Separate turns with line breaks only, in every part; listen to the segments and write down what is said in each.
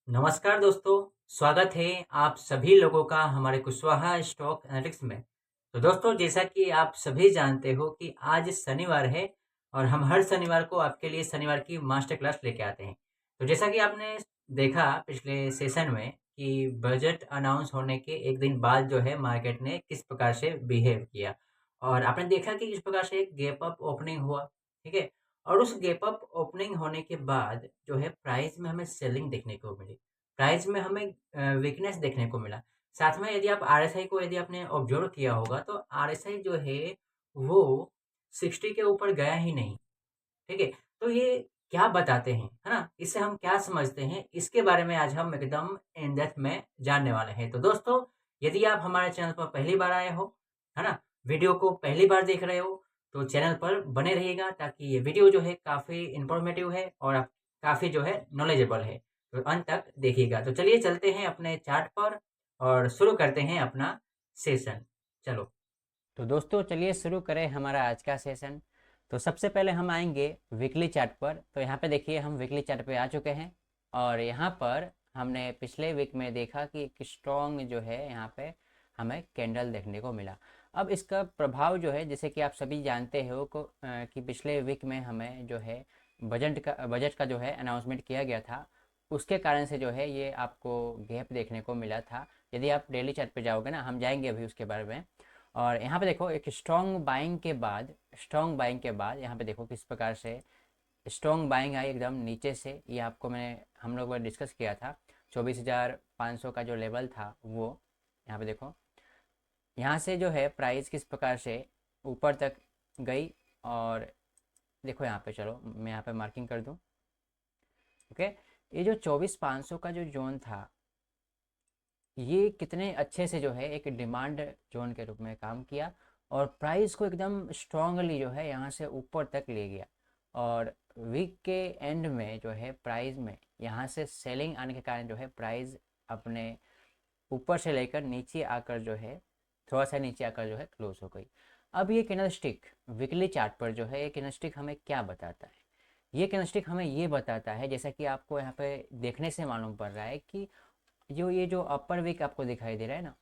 नमस्कार दोस्तों, स्वागत है आप सभी लोगों का हमारे कुशवाहा स्टॉक एनालिटिक्स में। तो दोस्तों, जैसा कि आप सभी जानते हो कि आज शनिवार है और हम हर शनिवार को आपके लिए शनिवार की मास्टर क्लास लेके आते हैं। तो जैसा कि आपने देखा पिछले सेशन में कि बजट अनाउंस होने के एक दिन बाद जो है मार्केट ने किस प्रकार से बिहेव किया और आपने देखा कि किस प्रकार से एक गैप अप ओपनिंग हुआ, ठीक है? और उस गैप अप ओपनिंग होने के बाद जो है प्राइस में हमें सेलिंग देखने को मिली। प्राइस में हमें वीकनेस देखने को मिला। साथ में यदि आप आरएसआई को यदि आपने ऑब्ज़र्व किया होगा तो आरएसआई जो है वो 60 के ऊपर गया ही नहीं, ठीक है? तो ये क्या बताते हैं, है ना? इससे हम क्या समझते हैं, इसके बारे में आज हम एकदम इन डेप्थ में जानने वाले हैं। तो दोस्तों, यदि आप हमारे चैनल पर पहली बार आए हो, है ना? वीडियो को पहली बार देख रहे हो, तो चैनल पर बने रहिएगा ताकि ये वीडियो जो है काफ़ी इन्फॉर्मेटिव है और आप काफ़ी जो है नॉलेजेबल है। तो अंत तक देखिएगा। तो चलिए चलते हैं अपने चार्ट पर और शुरू करते हैं अपना सेशन। चलो। तो दोस्तों, चलिए शुरू करें हमारा आज का सेशन। तो सबसे पहले हम आएंगे वीकली चार्ट पर। तो यहाँ पे देखिए हम वीकली चार्ट पे आ चुके हैं और यहाँ पर हमने पिछले वीक में देखा कि एक स्ट्रॉन्ग जो है यहाँ पे हमें कैंडल देखने को मिला। अब इसका प्रभाव जो है, जैसे कि आप सभी जानते हो कि पिछले वीक में हमें जो है बजट का जो है अनाउंसमेंट किया गया था। उसके कारण से जो है ये आपको गैप देखने को मिला था। यदि आप डेली चार्ट पे जाओगे ना, हम जाएंगे अभी उसके बारे में। और यहाँ पे देखो एक स्ट्रॉन्ग बाइंग के बाद यहाँ पे देखो किस प्रकार से स्ट्रॉन्ग बाइंग आई एकदम नीचे से। ये आपको मैंने हम लोग डिस्कस किया था। 24,500 का जो लेवल था वो यहाँ पे देखो, यहाँ से जो है प्राइस किस प्रकार से ऊपर तक गई। और देखो यहाँ पे, चलो मैं यहाँ पे मार्किंग कर दूँ। ओके, ये जो 24,500 का जो जोन था, ये कितने अच्छे से जो है एक डिमांड जोन के रूप में काम किया और प्राइस को एकदम स्ट्रांगली जो है यहाँ से ऊपर तक ले गया। और वीक के एंड में जो है प्राइस में यहाँ से सेलिंग आने के कारण जो है प्राइस अपने ऊपर से लेकर नीचे आकर जो है थोड़ा सा नीचे आकर जो है क्लोज हो गई। अब ये कैंडलस्टिक वीकली चार्ट पर जो है ये कैंडलस्टिक हमें क्या बताता है? ये कैंडलस्टिक हमें ये बताता है, जैसा कि आपको यहाँ पे देखने से मालूम पड़ रहा है कि ये जो अपर विक आपको दिखाई दे रहा है ना,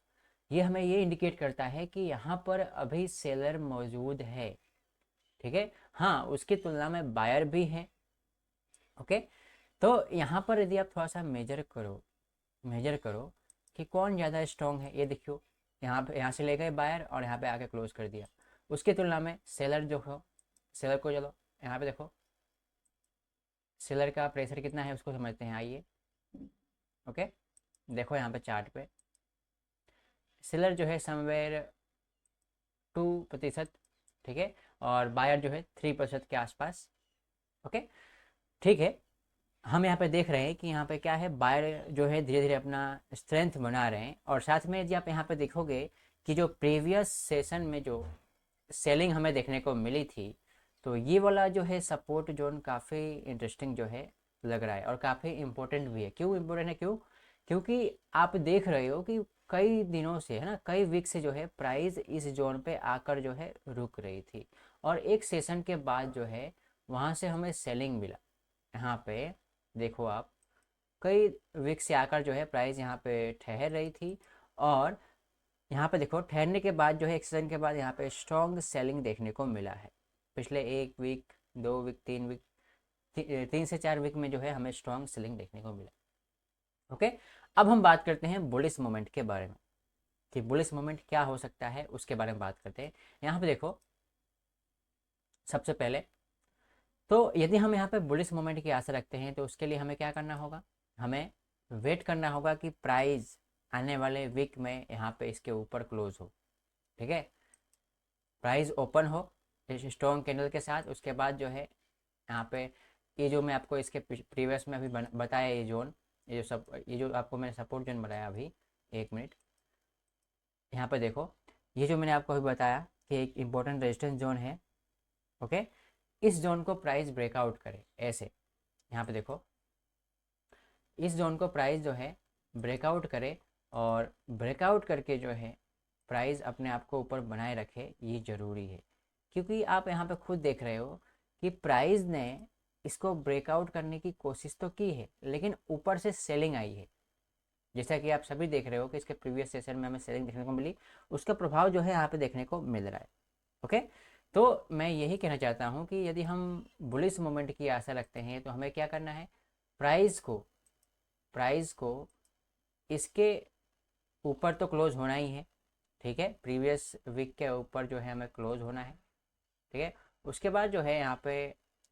ये हमें ये इंडिकेट करता है कि यहाँ पर अभी सेलर मौजूद है। ठीक है, हाँ, उसकी तुलना में बायर भी है। ओके, तो यहाँ पर यदि आप थोड़ा सा मेजर करो कि कौन ज़्यादा स्ट्रॉन्ग है, ये देखियो। यहाँ से ले गए बायर और यहाँ पे आके क्लोज कर दिया। उसकी तुलना में सेलर जो हो, सेलर को चलो यहाँ पे देखो, सेलर का प्रेशर कितना है उसको समझते हैं, आइए। ओके, देखो यहाँ पे चार्ट पे सेलर जो है समवेयर 2%, ठीक है, और बायर जो है 3% के आसपास। ओके, ठीक है। हम यहाँ पे देख रहे हैं कि यहाँ पे क्या है, बायर जो है धीरे धीरे अपना स्ट्रेंथ बना रहे हैं। और साथ में यदि आप यहाँ पे देखोगे कि जो प्रीवियस सेशन में जो सेलिंग हमें देखने को मिली थी, तो ये वाला जो है सपोर्ट जोन काफ़ी इंटरेस्टिंग जो है लग रहा है और काफ़ी इम्पोर्टेंट भी है। क्यों इम्पोर्टेंट है? क्योंकि आप देख रहे हो कि कई दिनों से, है ना, कई वीक से जो है प्राइस इस जोन पे आकर जो है रुक रही थी और एक सेशन के बाद जो है वहाँ से हमें सेलिंग मिला। यहाँ पे देखो आप, कई वीक से आकर जो है प्राइस यहाँ पे ठहर रही थी और यहाँ पे देखो ठहरने के बाद जो है एक सेशन के बाद यहाँ पे स्ट्रॉन्ग सेलिंग देखने को मिला है। पिछले 1 वीक, 2 वीक, 3 वीक, 3 से 4 वीक में जो है हमें स्ट्रॉन्ग सेलिंग देखने को मिला। ओके, अब हम बात करते हैं बुलिश मोमेंट के बारे में कि बुलिश मोमेंट क्या हो सकता है, उसके बारे में बात करते हैं। यहाँ पे देखो, सबसे पहले तो यदि हम यहाँ पे बुलिश मोमेंट की आशा रखते हैं तो उसके लिए हमें क्या करना होगा? हमें वेट करना होगा कि प्राइस आने वाले वीक में यहाँ पे इसके ऊपर क्लोज हो। ठीक है, प्राइस ओपन हो इस स्ट्रॉन्ग कैंडल के साथ, उसके बाद जो है यहाँ पे ये जो मैं आपको इसके प्रीवियस में अभी बताया, ये जोन, ये जो आपको मैंने सपोर्ट जोन बताया अभी, 1 मिनट, यहाँ पे देखो, ये जो मैंने आपको अभी बताया कि एक इम्पोर्टेंट रेजिस्टेंस जोन है। ओके, इस जोन को प्राइस ब्रेकआउट करे ऐसे, यहाँ पे देखो, इस जोन को प्राइस जो है ब्रेकआउट करे और ब्रेकआउट करके जो है प्राइस अपने आप को ऊपर बनाए रखे, ये ज़रूरी है। क्योंकि आप यहाँ पे खुद देख रहे हो कि प्राइस ने इसको ब्रेकआउट करने की कोशिश तो की है, लेकिन ऊपर से सेलिंग आई है। जैसा कि आप सभी देख रहे हो कि इसके प्रीवियस सेशन में हमें सेलिंग देखने को मिली, उसका प्रभाव जो है यहाँ पे देखने को मिल रहा है। ओके, तो मैं यही कहना चाहता हूँ कि यदि हम बुलिश मोमेंट की आशा रखते हैं तो हमें क्या करना है, प्राइस को इसके ऊपर तो क्लोज होना ही है। ठीक है, प्रीवियस वीक के ऊपर जो है हमें क्लोज होना है। ठीक है, उसके बाद जो है यहाँ पे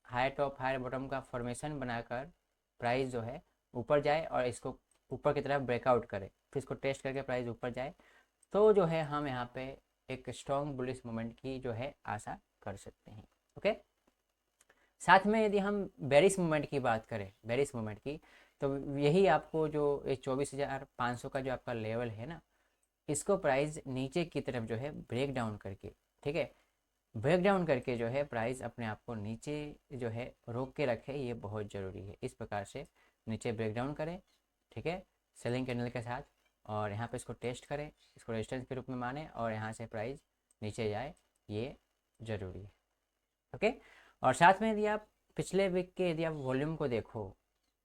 हाई टॉप हाई बॉटम का फॉर्मेशन बनाकर प्राइस जो है ऊपर जाए और इसको ऊपर की तरफ ब्रेकआउट करे, फिर इसको टेस्ट करके प्राइस ऊपर जाए, तो जो है हम यहाँ पे एक स्ट्रॉन्ग बुलिश मोमेंट की जो है आशा कर सकते हैं। ओके, साथ में यदि हम बेरिश मूवमेंट की बात करें, बेरिश मूवमेंट की, तो यही आपको जो 24,500 का जो आपका लेवल है ना, इसको प्राइस नीचे की तरफ जो है ब्रेक डाउन करके, ठीक है, ब्रेक डाउन करके जो है प्राइस अपने आप को नीचे जो है रोक के रखे, ये बहुत ज़रूरी है। इस प्रकार से नीचे ब्रेक डाउन करें, ठीक है, सेलिंग कैंडल के साथ, और यहाँ पे इसको टेस्ट करें, इसको रेजिस्टेंस के रूप में माने और यहाँ से प्राइस नीचे जाए, ये ज़रूरी है। ओके, और साथ में यदि आप पिछले वीक के यदि आप वॉल्यूम को देखो,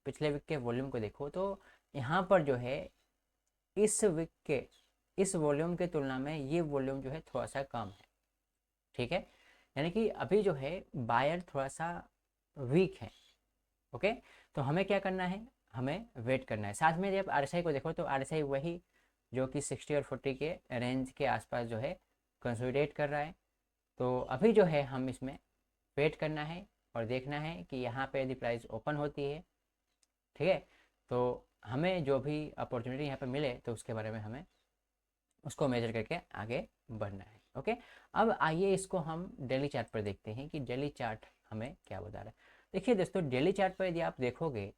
पिछले वीक के वॉल्यूम को देखो, तो यहाँ पर जो है इस वीक के इस वॉल्यूम के तुलना में ये वॉल्यूम जो है थोड़ा सा कम है। ठीक है, यानी कि अभी जो है बायर थोड़ा सा वीक है। ओके, तो हमें क्या करना है, हमें वेट करना है। साथ में जब आरएसआई को देखो तो आरएसआई वही जो कि 60 और 40 के रेंज के आसपास जो है कंसोलिडेट कर रहा है। तो अभी जो है हम इसमें वेट करना है और देखना है कि यहाँ पे यदि प्राइस ओपन होती है, ठीक है, तो हमें जो भी अपॉर्चुनिटी यहाँ पे मिले तो उसके बारे में हमें उसको मेजर करके आगे बढ़ना है। ओके, अब आइए इसको हम डेली चार्ट पर देखते हैं कि डेली चार्ट हमें क्या बता रहा है। देखिए दोस्तों, डेली चार्ट पर यदि आप देखोगे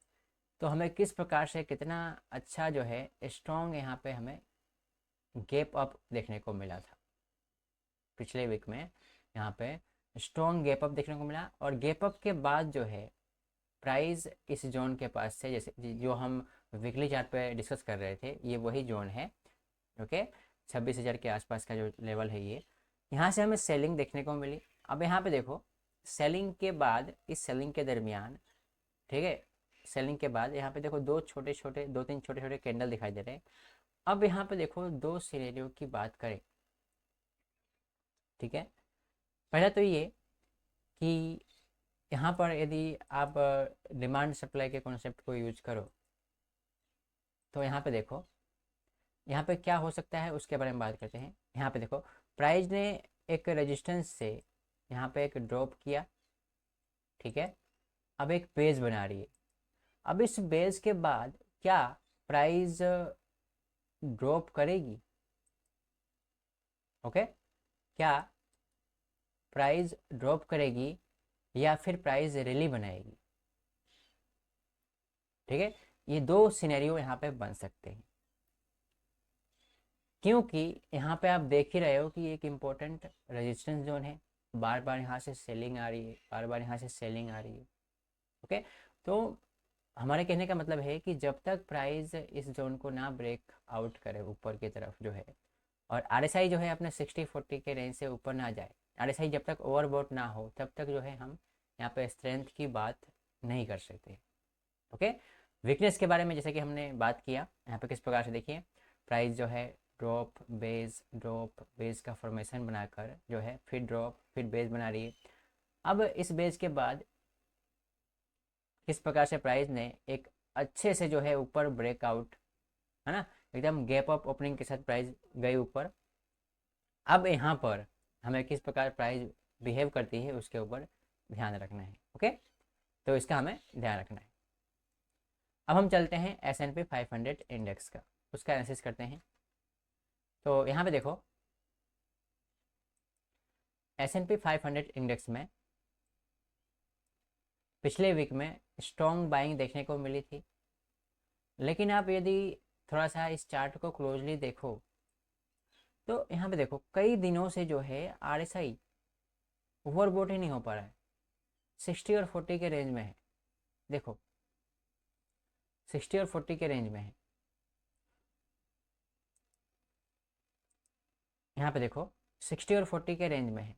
तो हमें किस प्रकार से कितना अच्छा जो है स्ट्रॉन्ग यहाँ पे हमें गैप अप देखने को मिला था पिछले वीक में। यहाँ पे स्ट्रॉन्ग गैप अप देखने को मिला, और गैप अप के बाद जो है प्राइस इस जोन के पास से, जैसे जो हम वीकली चार्ट पे डिस्कस कर रहे थे, ये वही जोन है। ओके, 26,000 के आसपास का जो लेवल है ये, यहाँ से हमें सेलिंग देखने को मिली। अब यहाँ पे देखो, सेलिंग के बाद इस सेलिंग के दरमियान, ठीक है, सेलिंग के बाद यहाँ पे देखो दो तीन छोटे छोटे कैंडल दिखाई दे रहे हैं। अब यहाँ पे देखो दो सिनेरियो की बात करें, ठीक है, पहला तो ये कि यहाँ पर यदि आप डिमांड सप्लाई के कॉन्सेप्ट को यूज करो तो यहाँ पे देखो, यहाँ पे क्या हो सकता है उसके बारे में बात करते हैं। यहाँ पे देखो, प्राइस ने एक रेजिस्टेंस से यहाँ पे एक ड्रॉप किया, ठीक है, अब एक बेस बना रही है। अब इस बेस के बाद क्या प्राइस ड्रॉप करेगी? ओके, क्या प्राइस ड्रॉप करेगी या फिर प्राइस रैली बनाएगी? ठीक है, ये दो सिनेरियो यहाँ पे बन सकते हैं, क्योंकि यहाँ पे आप देख ही रहे हो कि एक इम्पोर्टेंट रेजिस्टेंस जोन है, बार बार यहाँ से सेलिंग आ रही है, बार बार यहाँ से सेलिंग आ रही है। ओके, तो हमारे कहने का मतलब है कि जब तक प्राइस इस जोन को ना ब्रेक आउट करे ऊपर की तरफ जो है, और आरएसआई जो है अपने 60-40 के रेंज से ऊपर ना जाए, आरएसआई जब तक ओवरबॉट ना हो तब तक जो है हम यहाँ पे स्ट्रेंथ की बात नहीं कर सकते। ओके, वीकनेस के बारे में जैसे कि हमने बात किया, यहाँ पे किस प्रकार से देखिए, प्राइस जो है ड्रॉप बेस का फॉर्मेशन बनाकर जो है फिर ड्रॉप फिर बेस बना रही है। अब इस बेस के बाद किस प्रकार से प्राइस ने एक अच्छे से जो है ऊपर ब्रेकआउट, है ना, एकदम गैप अप ओपनिंग के साथ प्राइस गई ऊपर। अब यहाँ पर हमें किस प्रकार प्राइस बिहेव करती है उसके ऊपर ध्यान रखना है। ओके, तो इसका हमें ध्यान रखना है। अब हम चलते हैं S&P 500 इंडेक्स का, उसका एनालिसिस करते हैं। तो यहाँ पे देखो, S&P 500 इंडेक्स में पिछले वीक में स्ट्रॉन्ग बाइंग देखने को मिली थी, लेकिन आप यदि थोड़ा सा इस चार्ट को क्लोजली देखो तो यहाँ पे देखो कई दिनों से जो है आरएसआई ओवरबॉट ही नहीं हो पा रहा है, 60 और 40 के रेंज में है। देखो 60 और 40 के रेंज में है। यहाँ पे देखो 60 और 40 के रेंज में है।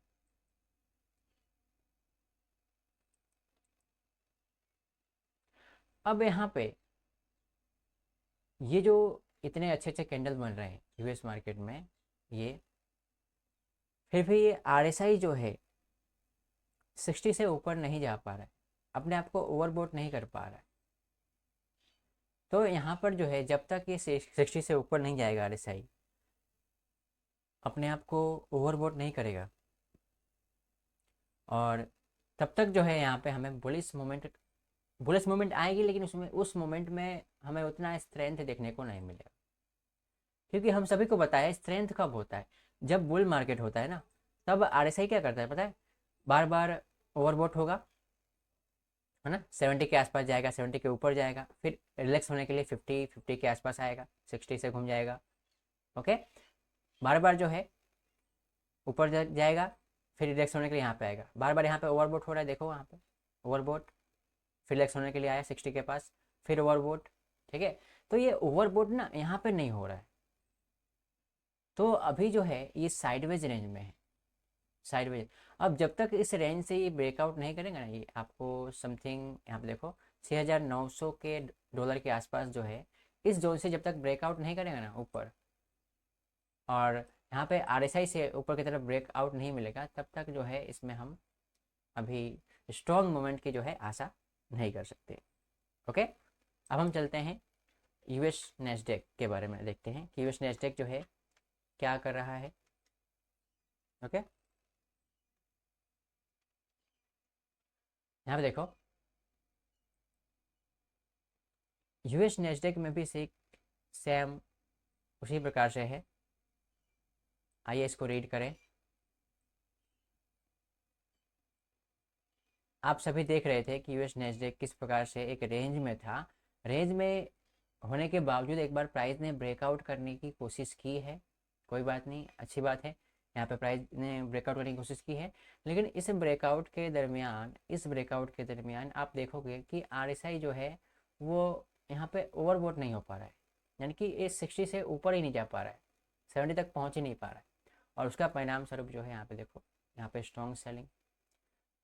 अब यहाँ पे ये जो इतने अच्छे अच्छे कैंडल बन रहे हैं यूएस मार्केट में, ये फिर भी ये आरएसआई जो है 60 से ऊपर नहीं जा पा रहा है, अपने आप को ओवरबोट नहीं कर पा रहा है। तो यहाँ पर जो है जब तक ये 60 से ऊपर नहीं जाएगा आरएसआई, अपने आप को ओवरबोट नहीं करेगा, और तब तक जो है यहाँ पे हमें बुलिश मोमेंट आएगी, लेकिन उसमें उस मोमेंट में हमें उतना स्ट्रेंथ देखने को नहीं मिलेगा। क्योंकि हम सभी को बताया स्ट्रेंथ कब होता है, जब बुल मार्केट होता है ना, तब आरएसआई क्या करता है पता है, बार बार ओवरबोट होगा, है ना, 70 के आसपास जाएगा, 70 के ऊपर जाएगा, फिर रिलैक्स होने के लिए 50 के आसपास आएगा, 60 से घूम जाएगा। ओके, बार बार जो है ऊपर जाएगा, फिर रिलैक्स होने के लिए यहाँ पे आएगा, बार बार यहाँ पे ओवरबोट हो रहा है, देखो वहाँ पे ओवरबोट, फिर रिलैक्स होने के लिए आया 60 के पास, फिर ओवरबोट। ठीक है, तो ये ओवरबोट ना यहाँ पे नहीं हो रहा है, तो अभी जो है ये साइडवेज रेंज में है, साइडवेज। अब जब तक इस रेंज से ये ब्रेकआउट नहीं करेगा ना, ये आपको समथिंग यहाँ पे देखो 6,900 के डॉलर के आसपास जो है, इस जोन से जब तक ब्रेकआउट नहीं करेगा ना ऊपर, और यहाँ पे आरएसआई से ऊपर की तरफ ब्रेकआउट नहीं मिलेगा, तब तक जो है इसमें हम अभी स्ट्रॉन्ग मोमेंट की जो है आशा नहीं कर सकते। ओके, अब हम चलते हैं यूएस नेस्डेक के बारे में, देखते हैं कि यूएस नेस्डेक जो है क्या कर रहा है। ओके, यहाँ पे देखो यूएस नेस्डेक में भी सेम उसी प्रकार से है। आइए इसको रीड करें। आप सभी देख रहे थे कि यूएस नेस्डेक किस प्रकार से एक रेंज में था, रेंज में होने के बावजूद एक बार प्राइस ने ब्रेकआउट करने की कोशिश की है, कोई बात नहीं, अच्छी बात है, यहाँ पे प्राइस ने ब्रेकआउट करने की कोशिश की है, लेकिन इस ब्रेकआउट के दरमियान आप देखोगे कि आरएसआई जो है वो यहाँ पे ओवरबोट नहीं हो पा रहा है, यानी कि ये 60 से ऊपर ही नहीं जा पा रहा है, 70 तक पहुँच ही नहीं पा रहा है, और उसका परिणाम स्वरूप जो है यहाँ पे देखो, यहाँ पे स्ट्रॉन्ग सेलिंग।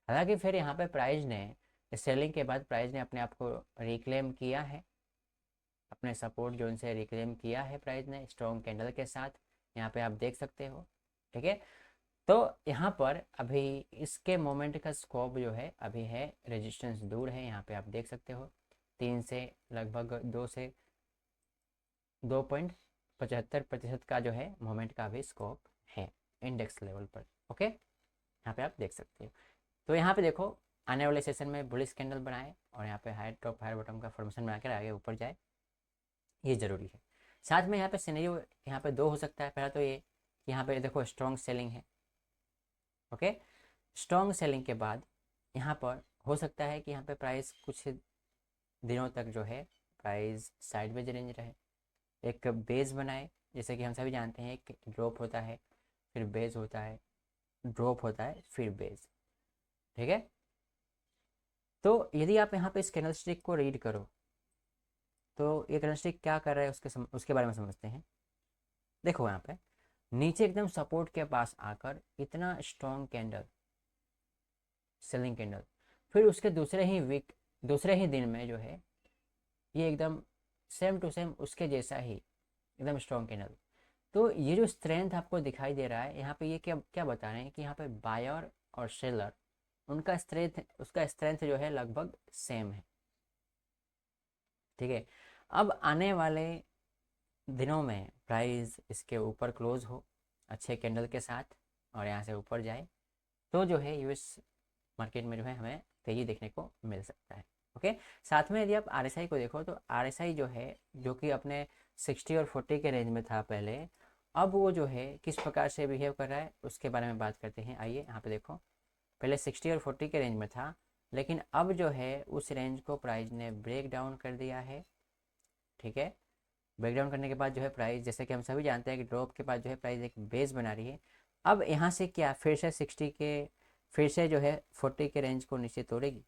हालांकि फिर यहाँ पे प्राइस ने सेलिंग के बाद प्राइस ने अपने आप को रिक्लेम किया है, अपने सपोर्ट जोन से रिक्लेम किया है प्राइस ने स्ट्रॉन्ग कैंडल के साथ, यहाँ पे आप देख सकते हो। ठीक है, तो यहाँ पर अभी इसके मोमेंट का स्कोप जो है अभी है, रेजिस्टेंस दूर है, यहाँ पे आप देख सकते हो 3 से लगभग 2.75% का जो है मोमेंट का भी स्कोप है इंडेक्स लेवल पर। ओके, यहाँ पे आप देख सकते हो। तो यहाँ पे देखो आने वाले सेशन में बुलिश कैंडल बनाए और यहाँ पे हाई टॉप हाई बॉटम का फॉर्मेशन बनाकर आगे ऊपर जाए, ये ज़रूरी है। साथ में यहाँ पे सिनेरियो यहाँ पे दो हो सकता है, पहला तो ये कि यहाँ पे देखो स्ट्रॉन्ग सेलिंग है। ओके, स्ट्रॉन्ग सेलिंग के बाद यहाँ पर हो सकता है कि यहाँ पे प्राइस कुछ दिनों तक जो है प्राइस साइडवेज रेंज रहे, एक बेस बनाए, जैसे कि हम सभी जानते हैं एक ड्रॉप होता है, फिर बेस होता है, ड्रॉप होता है, फिर बेस। ठीक है, तो यदि आप यहाँ पे इस कैंडलस्टिक को रीड करो तो ये कैंडलस्टिक क्या कर रहा है उसके बारे में समझते हैं। देखो यहाँ पे नीचे एकदम सपोर्ट के पास आकर इतना स्ट्रॉन्ग कैंडल, सेलिंग कैंडल, फिर उसके दूसरे ही दिन में जो है ये एकदम सेम टू सेम उसके जैसा ही एकदम स्ट्रॉन्ग कैंडल। तो ये जो स्ट्रेंथ आपको दिखाई दे रहा है यहाँ पे, ये क्या क्या बता रहे हैं कि यहाँ पे बायर और सेलर उसका स्ट्रेंथ जो है लगभग सेम है। ठीक है, अब आने वाले दिनों में प्राइस इसके ऊपर क्लोज हो अच्छे कैंडल के साथ और यहाँ से ऊपर जाए, तो जो है यूएस मार्केट में जो है हमें तेज़ी देखने को मिल सकता है। ओके, साथ में यदि आप आरएसआई को देखो तो आरएसआई जो है, जो कि अपने 60 और 40 के रेंज में था पहले, अब वो जो है किस प्रकार से बिहेव कर रहा है उसके बारे में बात करते हैं। आइए यहाँ पे देखो, पहले 60 और 40 के रेंज में था, लेकिन अब जो है उस रेंज को प्राइस ने ब्रेक डाउन कर दिया है। ठीक है, ब्रेक डाउन करने के बाद जो है प्राइस, जैसे कि हम सभी जानते हैं कि ड्रॉप के बाद जो है प्राइस एक बेस बना रही है, अब यहाँ से क्या फिर से 60 के, फिर से जो है 40 के रेंज को नीचे तोड़ेगी।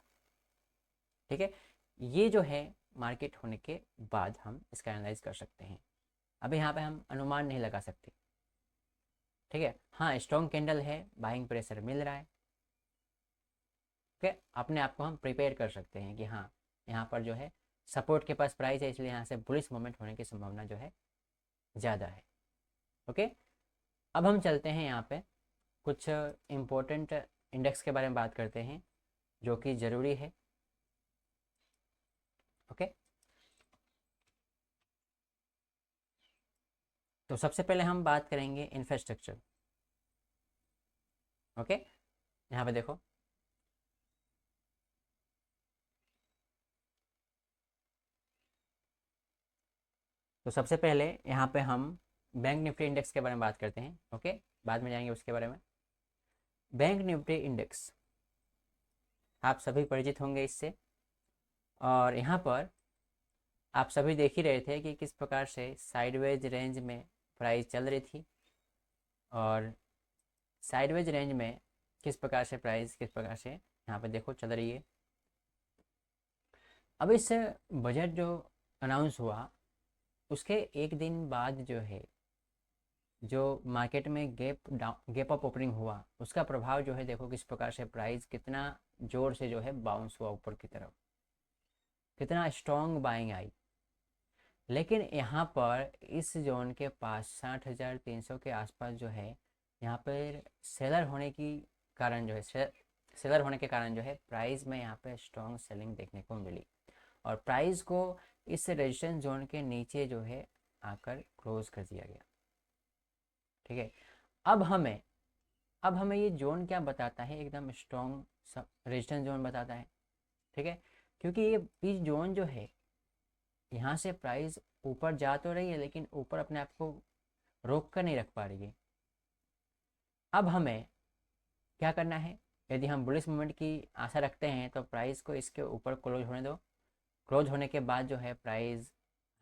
ठीक है, ये जो है मार्केट होने के बाद हम इसका एनालाइज कर सकते हैं, अभी यहाँ पे हम अनुमान नहीं लगा सकते। ठीक है, हाँ स्ट्रॉन्ग कैंडल है, बाइंग प्रेशर मिल रहा है। ओके, अपने आप को हम प्रिपेयर कर सकते हैं कि हाँ यहाँ पर जो है सपोर्ट के पास प्राइस है, इसलिए यहाँ से बुलिश मोमेंट होने की संभावना जो है ज़्यादा है। ओके, अब हम चलते हैं यहाँ पे कुछ इम्पोर्टेंट इंडेक्स के बारे में बात करते हैं जो कि ज़रूरी है। ओके, तो सबसे पहले हम बात करेंगे इंफ्रास्ट्रक्चर। ओके, यहाँ पे देखो, तो सबसे पहले यहाँ पे हम बैंक निफ्टी इंडेक्स के बारे में बात करते हैं। ओके, बाद में जाएंगे उसके बारे में। बैंक निफ्टी इंडेक्स आप सभी परिचित होंगे इससे, और यहाँ पर आप सभी देख ही रहे थे कि किस प्रकार से साइडवेज रेंज में प्राइस चल रही थी, और साइडवेज रेंज में किस प्रकार से प्राइस किस प्रकार से यहाँ पे देखो चल रही है। अब इस बजट जो अनाउंस हुआ उसके एक दिन बाद जो है, जो मार्केट में गैप अप ओपनिंग हुआ, उसका प्रभाव जो है देखो किस प्रकार से प्राइस कितना जोर से जो है बाउंस हुआ ऊपर की तरफ, कितना स्ट्रॉन्ग बाइंग आई। लेकिन यहाँ पर इस जोन के पास 60,300 के आसपास जो है, यहाँ पर सेलर होने की कारण जो है सेलर होने के कारण जो है प्राइस में यहाँ पे स्ट्रॉन्ग सेलिंग देखने को मिली, और प्राइस को इस रेजिस्टेंस जोन के नीचे जो है आकर क्लोज कर दिया गया। ठीक है, अब हमें ये जोन क्या बताता है, एकदम स्ट्रॉन्ग रेजिस्टेंस जोन बताता है। ठीक है, क्योंकि ये जोन जो है, यहाँ से प्राइस ऊपर जा तो रही है लेकिन ऊपर अपने आप को रोक कर नहीं रख पा रही है। अब हमें क्या करना है, यदि हम बुलिश मूवमेंट की आशा रखते हैं तो प्राइस को इसके ऊपर क्लोज होने दो। क्लोज होने के बाद जो है price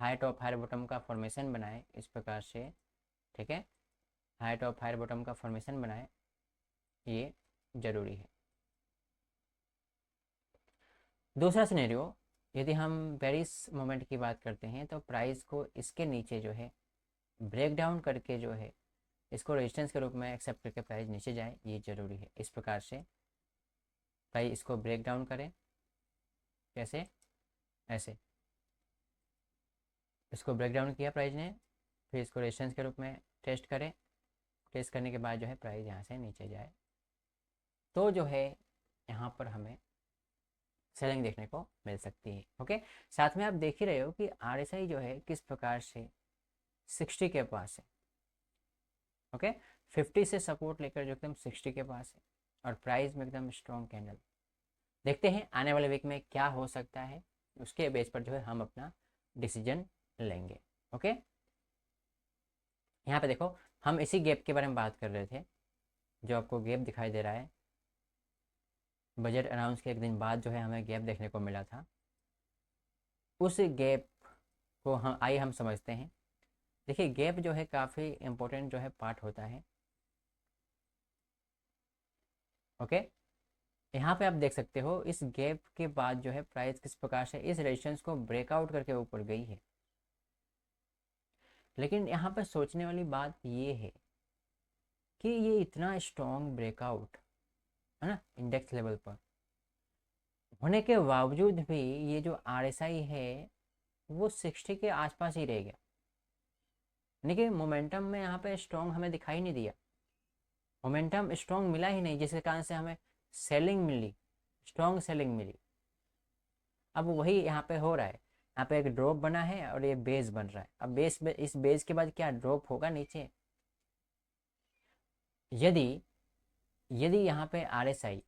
high top high bottom का फॉर्मेशन बनाए इस प्रकार से। ठीक है, हाई टॉप हाई बॉटम का फॉर्मेशन बनाए, ये ज़रूरी है। दूसरा सिनेरियो, यदि हम बेरिश मोमेंट की बात करते हैं तो प्राइस को इसके नीचे जो है ब्रेक डाउन करके जो है इसको रेजिस्टेंस के रूप में एक्सेप्ट करके प्राइस नीचे जाए, ये ज़रूरी है। इस प्रकार से प्राइस इसको ब्रेक डाउन करें, कैसे, ऐसे इसको ब्रेक डाउन किया प्राइस ने, फिर इसको रेजिस्टेंस के रूप में टेस्ट करें, टेस्ट करने के बाद जो है प्राइस यहाँ से नीचे जाए, तो जो है यहाँ पर हमें सेलिंग देखने को मिल सकती है। ओके, साथ में आप देख ही रहे हो कि आरएसआई जो है किस प्रकार से 60 के पास है। ओके, 50 से सपोर्ट लेकर जो एकदम 60 के पास है, और प्राइस में एकदम स्ट्रॉन्ग कैंडल। देखते हैं आने वाले वीक में क्या हो सकता है, उसके बेस पर जो है हम अपना डिसीजन लेंगे। ओके, यहाँ पे देखो, हम इसी गैप के बारे में बात कर रहे थे, जो आपको गैप दिखाई दे रहा है। बजट अनाउंस के एक दिन बाद जो है हमें गैप देखने को मिला था। उस गैप को आइए हम समझते हैं। देखिए, गैप जो है काफ़ी इम्पोर्टेंट जो है पार्ट होता है। ओके, यहाँ पे आप देख सकते हो इस गैप के बाद जो है प्राइस किस प्रकार से इस रेजिस्टेंस को ब्रेकआउट करके ऊपर गई है। लेकिन यहाँ पर सोचने वाली बात ये है कि ये इतना स्ट्रॉन्ग ब्रेकआउट है ना इंडेक्स लेवल पर होने के बावजूद भी ये जो आरएसआई है वो 60 के आसपास ही रह गया। यानी कि मोमेंटम में यहाँ पे स्ट्रॉन्ग हमें दिखाई नहीं दिया, मोमेंटम स्ट्रॉन्ग मिला ही नहीं, जिसके कारण से हमें सेलिंग मिली, स्ट्रॉन्ग सेलिंग मिली। अब वही यहाँ पे हो रहा है, यहाँ पे एक ड्रॉप बना है और ये बेस बन रहा है। अब इस बेस के बाद क्या ड्रॉप होगा नीचे। यदि यदि यहाँ पे आरएसआई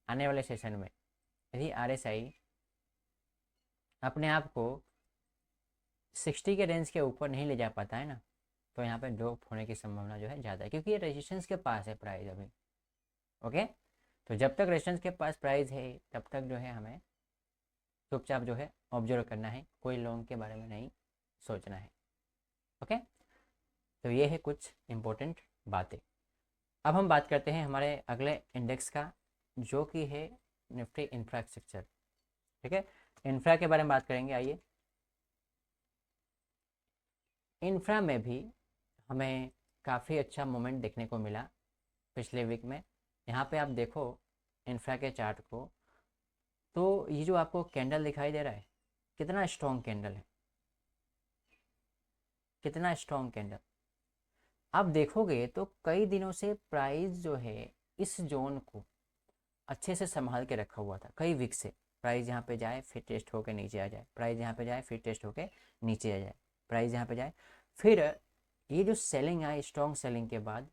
आने वाले सेशन में यदि आरएसआई अपने आप को 60 के रेंज के ऊपर नहीं ले जा पाता है ना, तो यहाँ पे ड्रॉप होने की संभावना जो है ज़्यादा है, क्योंकि ये रेजिस्टेंस के पास है प्राइस अभी। ओके, तो जब तक रेजिस्टेंस के पास प्राइस है तब तक जो है हमें चुपचाप जो है ऑब्जर्व करना है, कोई लॉन्ग के बारे में नहीं सोचना है। ओके, तो ये है कुछ इम्पोर्टेंट बातें। अब हम बात करते हैं हमारे अगले इंडेक्स का, जो कि है निफ्टी इंफ्रास्ट्रक्चर। ठीक है, इंफ्रा के बारे में बात करेंगे। आइए, इंफ्रा में भी हमें काफ़ी अच्छा मोमेंट देखने को मिला पिछले वीक में। यहाँ पे आप देखो इंफ्रा के चार्ट को, तो ये जो आपको कैंडल दिखाई दे रहा है, कितना स्ट्रॉन्ग कैंडल है, कितना स्ट्रॉन्ग कैंडल। आप देखोगे तो कई दिनों से प्राइस जो है इस जोन को अच्छे से संभाल के रखा हुआ था, कई वीक से। प्राइस यहाँ पे जाए फिर टेस्ट होके नीचे आ जाए, प्राइस यहाँ पे जाए फिर टेस्ट होके नीचे आ जाए, प्राइस यहाँ पे जाए फिर ये जो सेलिंग आई, स्ट्रॉन्ग सेलिंग के बाद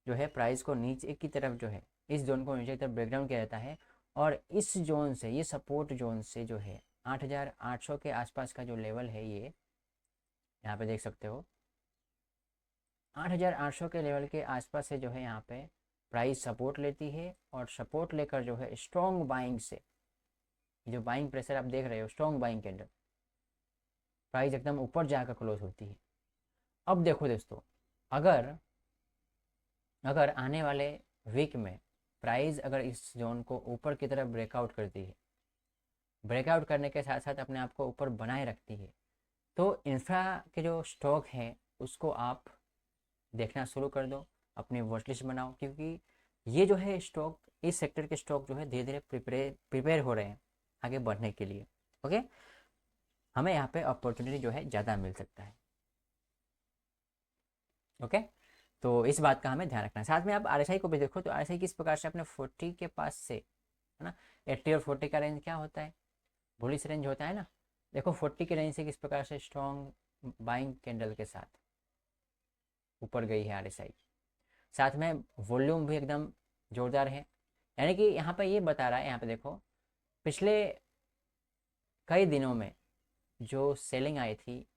जो है प्राइस को नीचे की तरफ जो है इस जोन को नीचे की तरफ ब्रेकडाउन किया जाता है। और इस जोन से, ये सपोर्ट जोन से जो है 8,800 के आसपास का जो लेवल है, ये यहाँ पे देख सकते हो 8,800 के लेवल के आसपास से जो है यहाँ पे प्राइस सपोर्ट लेती है। और सपोर्ट लेकर जो है स्ट्रॉन्ग बाइंग से, जो बाइंग प्रेशर आप देख रहे हो, स्ट्रॉन्ग बाइंग कैंडल, प्राइस एकदम ऊपर जाकर क्लोज होती है। अब देखो दोस्तों, अगर अगर आने वाले वीक में प्राइस अगर इस जोन को ऊपर की तरफ ब्रेकआउट करती है, ब्रेकआउट करने के साथ साथ अपने आप को ऊपर बनाए रखती है, तो इंफ्रा के जो स्टॉक हैं उसको आप देखना शुरू कर दो, अपनी वॉच लिस्ट बनाओ। क्योंकि ये जो है स्टॉक, इस सेक्टर के स्टॉक जो है धीरे धीरे प्रिपेयर हो रहे हैं आगे बढ़ने के लिए। ओके, हमें यहाँ पे अपॉर्चुनिटी जो है ज़्यादा मिल सकता है। ओके, तो इस बात का हमें ध्यान रखना है। साथ में आप आरएसआई को भी देखो, तो आरएसआई किस प्रकार से अपने 40 के पास से, है ना, 80 और 40 का रेंज क्या होता है, बुलिश रेंज होता है ना। देखो 40 के रेंज से किस प्रकार से स्ट्रॉन्ग बाइंग कैंडल के साथ ऊपर गई है आरएसआई। साथ में वॉल्यूम भी एकदम जोरदार है, यानी कि यहाँ पे ये बता रहा है, यहाँ पे देखो पिछले कई दिनों में जो सेलिंग आई थी,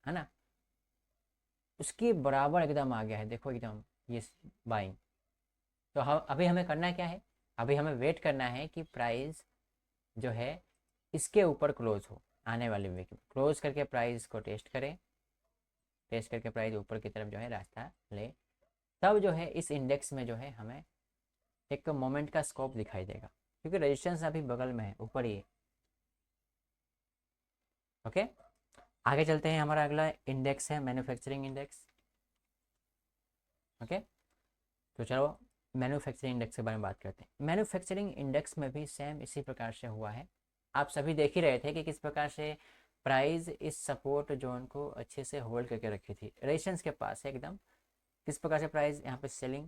है ना, उसके बराबर एकदम आ गया है। देखो एकदम ये बाइंग। तो हम अभी हमें करना क्या है, अभी हमें वेट करना है कि प्राइस जो है इसके ऊपर क्लोज हो। आने वाले वीक में क्लोज करके प्राइस को टेस्ट करें, टेस्ट करके प्राइस ऊपर की तरफ जो है रास्ता ले, तब जो है इस इंडेक्स में जो है हमें एक मोमेंट का स्कोप दिखाई देगा। क्योंकि रेजिस्टेंस अभी बगल में है, ऊपर ही है। ओके, आगे चलते हैं। हमारा अगला इंडेक्स है मैन्युफैक्चरिंग इंडेक्स। ओके, तो चलो मैन्युफैक्चरिंग इंडेक्स के बारे में बात करते हैं। मैन्युफैक्चरिंग इंडेक्स में भी सेम इसी प्रकार से हुआ है। आप सभी देख ही रहे थे कि किस प्रकार से प्राइस इस सपोर्ट जोन को अच्छे से होल्ड करके रखी थी, रेजिस्टेंस के पास है एकदम। किस प्रकार से प्राइस यहाँ पे सेलिंग,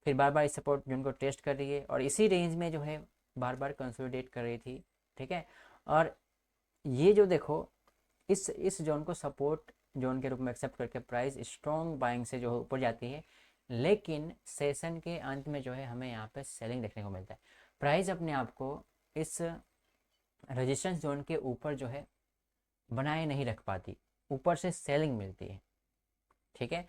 फिर बार बार इस सपोर्ट जोन को टेस्ट कर रही है और इसी रेंज में जो है बार बार कंसोलिडेट कर रही थी। ठीक है, और ये जो देखो इस जोन को सपोर्ट जोन के रूप में एक्सेप्ट करके प्राइस स्ट्रॉन्ग बाइंग से जो ऊपर जाती है, लेकिन सेशन के अंत में जो है हमें यहाँ पे सेलिंग देखने को मिलता है। प्राइस अपने आप को इस रेजिस्टेंस जोन के ऊपर जो है बनाए नहीं रख पाती, ऊपर से सेलिंग मिलती है। ठीक है,